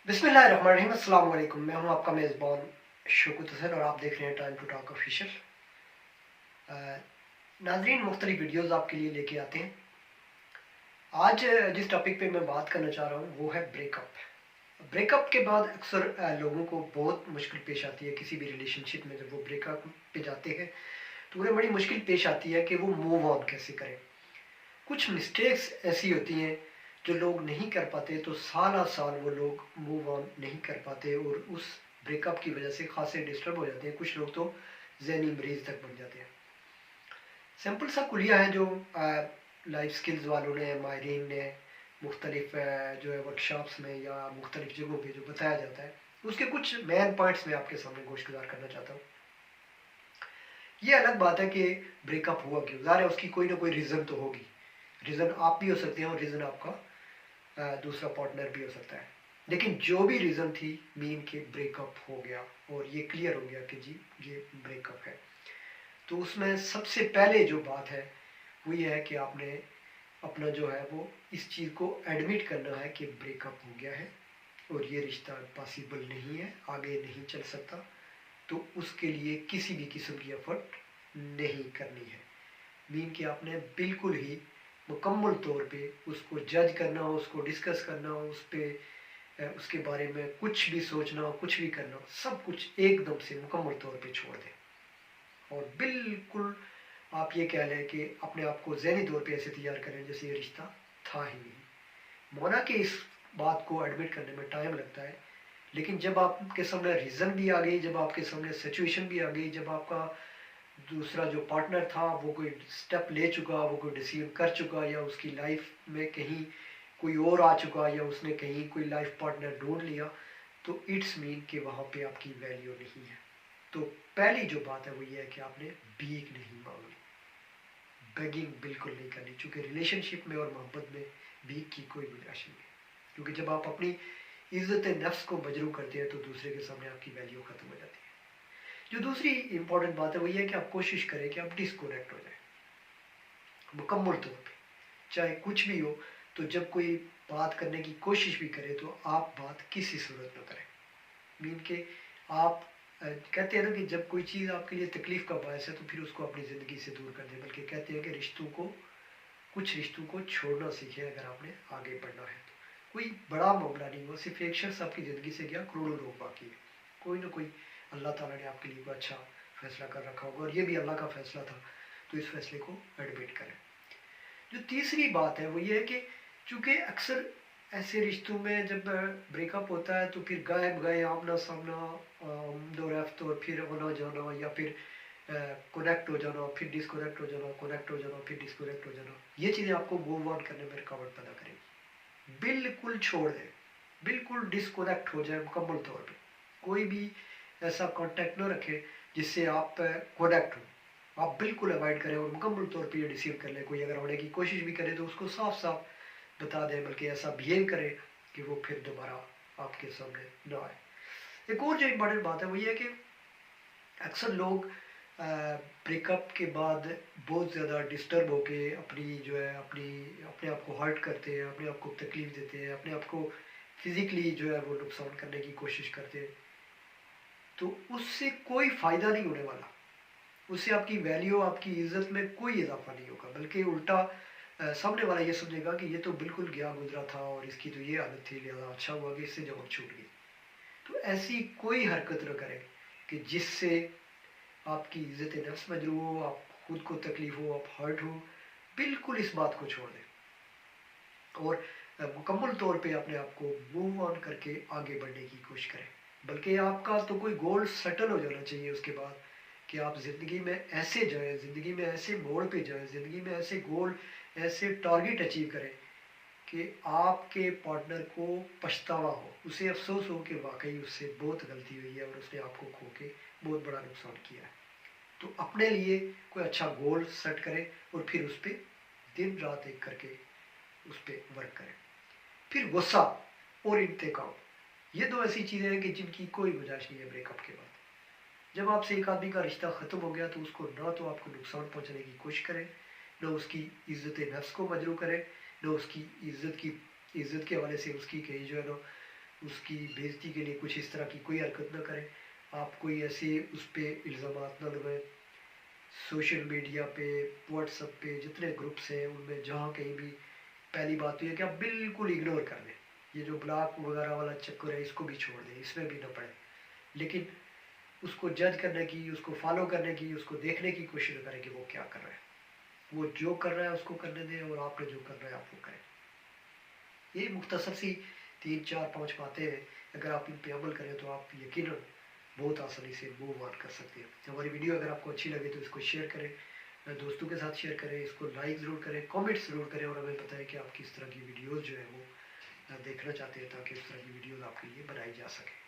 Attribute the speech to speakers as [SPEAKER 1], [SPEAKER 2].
[SPEAKER 1] बिस्मिल्लाहिर्रहमानिर्रहीम। अस्सलाम वालेकुम। मैं हूं आपका मेज़बान शौकत हुसैन और आप देख रहे हैं टाइम टू टॉक ऑफिशियल। नाजरीन, मुख्तलिफ वीडियोज़ आपके लिए लेके आते हैं। आज जिस टॉपिक पे मैं बात करना चाह रहा हूं वो है ब्रेकअप। ब्रेकअप के बाद अक्सर लोगों को बहुत मुश्किल पेश आती है किसी भी रिलेशनशिप में। जब वो ब्रेकअप पे जाते हैं तो उन्हें बड़ी मुश्किल पेश आती है कि वो मूव ऑन कैसे करें। कुछ मिस्टेक्स ऐसी होती हैं जो लोग नहीं कर पाते, तो साल साल वो लोग मूव ऑन नहीं कर पाते और उस ब्रेकअप की वजह से खासे डिस्टर्ब हो जाते हैं। कुछ लोग तो ज़हनी मरीज तक बन जाते हैं। सिंपल सा कुलिया है जो लाइफ स्किल्स वालों ने, माहिरीन ने मुख्तलिफ जो है वर्कशॉप्स में या मुख्तलिफ जगहों पे जो बताया जाता है, उसके कुछ मेन पॉइंट्स मैं आपके सामने गोश्तगुजार करना चाहता हूँ। ये अलग बात है कि ब्रेकअप हुआ क्यों, ज़ाहिर है उसकी कोई ना कोई रीज़न तो होगी। रीज़न आप भी हो सकते हैं और रीज़न आपका दूसरा पार्टनर भी हो सकता है। लेकिन जो भी रीज़न थी, मीन के ब्रेकअप हो गया और ये क्लियर हो गया कि जी ये ब्रेकअप है। तो उसमें सबसे पहले जो बात है वो ये है कि आपने अपना जो है वो इस चीज़ को एडमिट करना है कि ब्रेकअप हो गया है और ये रिश्ता पॉसिबल नहीं है, आगे नहीं चल सकता। तो उसके लिए किसी भी किस्म की एफर्ट नहीं करनी है। मीन कि आपने बिल्कुल ही मुकम्मल तौर पे उसको जज करना हो, उसको डिस्कस करना हो, उस पर उसके बारे में कुछ भी सोचना हो, कुछ भी करना हो, सब कुछ एकदम से मुकम्मल तौर पे छोड़ दें और बिल्कुल आप ये कह लें कि अपने आप को ज़हनी तौर पे ऐसे तैयार करें जैसे ये रिश्ता था ही नहीं। मोना कि इस बात को एडमिट करने में टाइम लगता है, लेकिन जब आपके सामने रीज़न भी आ गई, जब आपके सामने सिचुएशन भी आ गई, जब आपका दूसरा जो पार्टनर था वो कोई स्टेप ले चुका, वो कोई डिसीजन कर चुका, या उसकी लाइफ में कहीं कोई और आ चुका, या उसने कहीं कोई लाइफ पार्टनर ढूंढ लिया, तो इट्स मीन कि वहाँ पे आपकी वैल्यू नहीं है। तो पहली जो बात है वो ये है कि आपने भीख नहीं मांगनी, बेगिंग बिल्कुल नहीं करनी, क्योंकि रिलेशनशिप में और मोहब्बत में भीख की कोई गुंजाइश नहीं है। क्योंकि जब आप अपनी इज्जत नफ्स को मजरू करते हैं तो दूसरे के सामने आपकी वैल्यू खत्म हो जाती है। जो दूसरी इंपॉर्टेंट बात है वो ये है कि आप कोशिश करें कि आप डिस्कनेक्ट हो जाए मुकम्मल तौर पे, चाहे कुछ भी हो। तो जब कोई बात करने की कोशिश भी करे तो आप बात किसी सूरत में करें। मीन के आप कहते हैं ना कि जब कोई चीज़ आपके लिए तकलीफ का बायस है तो फिर उसको अपनी ज़िंदगी से दूर कर दें। बल्कि कहते हैं कि कुछ रिश्तों को छोड़ना सीखें अगर आपने आगे बढ़ना है तो। कोई बड़ा मामला नहीं हुआ, सिर्फ एक शख्स आपकी ज़िंदगी से गया, करोड़ों लोग बाकी है। कोई ना कोई अल्लाह ताला ने आपके लिए कोई अच्छा फैसला कर रखा होगा और ये भी अल्लाह का फैसला था, तो इस फैसले को एडमिट करें। जो तीसरी बात है वो ये है कि चूँकि अक्सर ऐसे रिश्तों में जब ब्रेकअप होता है तो फिर गायब गए, आमना सामना, दो रफ्त, और फिर आना जाना, या फिर कनेक्ट हो जाना, फिर डिस्कनेक्ट हो जाना, कनेक्ट हो जाना, फिर डिस्कनेक्ट हो जाना, ये चीज़ें आपको मूव ऑन करने में रुकावट पैदा करेगी। बिल्कुल छोड़ दें, बिल्कुल डिस्कनेक्ट हो जाए मुकम्मल तौर पे। कोई भी ऐसा कांटेक्ट न रखें जिससे आप कनेक्ट हो। आप बिल्कुल अवॉइड करें और मुकम्मल तौर पे ये डिसीव कर लें। कोई अगर होने की कोशिश भी करे तो उसको साफ साफ बता दें, बल्कि ऐसा बिहेव करें कि वो फिर दोबारा आपके सामने ना आए। एक और जो इम्पॉर्टेंट बात है वो ये है कि अक्सर लोग ब्रेकअप के बाद बहुत ज़्यादा डिस्टर्ब होके अपनी जो है अपने आप को हर्ट करते हैं, अपने आप को तकलीफ देते हैं, अपने आप को फिज़िकली जो है वो नुकसान करने की कोशिश करते हैं। तो उससे कोई फ़ायदा नहीं होने वाला, उससे आपकी वैल्यू, आपकी इज़्ज़त में कोई इजाफा नहीं होगा। बल्कि उल्टा सामने वाला ये समझेगा कि ये तो बिल्कुल गया गुजरा था और इसकी तो ये आदत थी, लिहाजा अच्छा हुआ कि इससे जवाब छूट गई। तो ऐसी कोई हरकत न करें कि जिससे आपकी इज़्ज़त नफ्स मजरू हो, आप खुद को तकलीफ हो, आप हर्ट हो। बिल्कुल इस बात को छोड़ दें और मुकम्मल तौर पे अपने आप को मूव ऑन करके आगे बढ़ने की कोशिश करें। बल्कि आपका तो कोई गोल सेटल हो जाना चाहिए उसके बाद, कि आप ज़िंदगी में ऐसे जाएं, ज़िंदगी में ऐसे मोड़ पे जाएं, ज़िंदगी में ऐसे गोल, ऐसे टारगेट अचीव करें कि आपके पार्टनर को पछतावा हो, उसे अफसोस हो कि वाकई उससे बहुत गलती हुई है और उसने आपको खो के बहुत बड़ा नुकसान किया है। तो अपने लिए कोई अच्छा गोल सेट करें और फिर उस पर दिन रात एक करके उस पर वर्क करें। फिर गुस्सा और इंतकाम, ये दो ऐसी चीज़ें हैं कि जिनकी कोई गुंजाइश नहीं है ब्रेकअप के बाद। जब आपसे एक आदमी का रिश्ता ख़त्म हो गया तो उसको ना तो आपको नुकसान पहुंचाने की कोशिश करें, न उसकी इज़्ज़त नफ्स को मजरू करें, न उसकी इज़्ज़त के हवाले से उसकी कहीं जो है ना اس کی بےعزتی کے لیے کچھ اس طرح کی کوئی حرکت نہ کریں. آپ کوئی ایسے اس پہ الزامات نہ لگائیں. سوشل میڈیا پہ، واٹس ایپ پہ جتنے گروپس ہیں ان میں جہاں کہیں بھی، پہلی بات تو یہ کہ آپ بالکل اگنور کر دیں. یہ جو بلاک وغیرہ والا چکر ہے اس کو بھی چھوڑ دیں، اس میں بھی نہ پڑیں. لیکن اس کو جج کرنے کی، اس کو فالو کرنے کی، اس کو دیکھنے کی کوشش نہ کریں کہ وہ کیا کر رہا ہے. وہ جو کر رہا ہے اس کو کرنے دیں، اور آپ نے جو کرنا ہے آپ وہ کریں. یہ مختصر سی 3 4 5 باتیں ہیں. اگر آپ ان پہ عمل کریں تو آپ یقیناً بہت آسانی سے موو آن کر سکتے ہیں. ہماری ویڈیو اگر آپ کو اچھی لگے تو اس کو شیئر کریں، دوستوں کے ساتھ شیئر کریں، اس کو لائک ضرور کریں، کامنٹ ضرور کریں، اور ہمیں بتائیں کہ آپ کس طرح کی ویڈیوز جو ہے وہ دیکھنا چاہتے ہیں، تاکہ اس طرح کی ویڈیوز آپ کے لیے بنائی جا سکے.